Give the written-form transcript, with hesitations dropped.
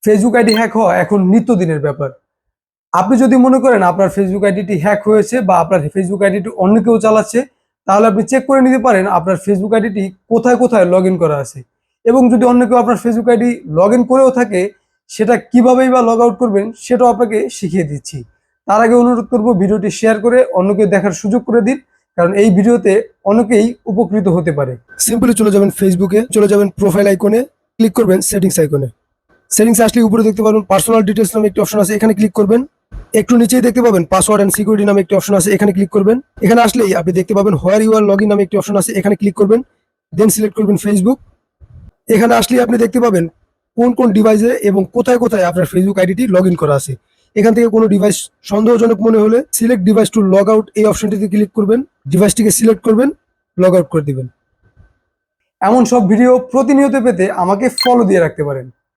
Facebook ID hack হওয়া এখন নিত্যদিনের ব্যাপার। আপনি যদি মনে করেন আপনার ফেসবুক আইডিটি হ্যাক হয়েছে বা আপনার ফেসবুক আইডিটি অন্য কেউ চালাচ্ছে, তাহলে আপনি চেক করে নিতে পারেন আপনার ফেসবুক আইডিটি কোথায় কোথায় লগ ইন করা আছে। এবং যদি অন্য কেউ আপনার ফেসবুক আইডি লগ ইন করেও থাকে, সেটা কিভাবেই বা লগ আউট করবেন সেটাও আপনাকে শিখিয়ে দিচ্ছি। তার আগে অনুরোধ করব, ভিডিওটি শেয়ার করে অন্যকে দেখার সুযোগ করে দিন, কারণ এই ভিডিওতে অনেকেই উপকৃত হতে পারে। সিম্পলি চলে যাবেন ফেসবুকে, চলে যাবেন প্রোফাইল আইকনে, ক্লিক করবেন সেটিংস আইকনে। সেটিংস আসলে উপরে দেখতে পাবেন পার্সোনাল ডিটেলস নামে একটি অপশন আছে, এখানে ক্লিক করবেন। একটু নিচেই দেখতে পাবেন পাসওয়ার্ড এন্ড সিকিউরিটি নামে একটি অপশন আছে, এখানে ক্লিক করবেন। এখানে আসলেই আপনি দেখতে পাবেন হোয়ার ইউ আর লগইন নামে একটি অপশন আছে, এখানে ক্লিক করবেন। দেন সিলেক্ট করবেন ফেসবুক। এখানে আসলেই আপনি দেখতে পাবেন কোন কোন ডিভাইসে এবং কোথায় কোথায় আপনার ফেসবুক আইডিটি লগ ইন করা আছে। এখান থেকে কোনো ডিভাইস সন্দেহজনক মনে হলে select device to log out এই অপশনটিতে ক্লিক করবেন, ডিভাইসটিকে সিলেক্ট করবেন, লগ আউট করে দিবেন। এমন সব ভিডিও প্রতিনিয়ত পেতে আমাকে ফলো দিয়ে রাখতে পারেন।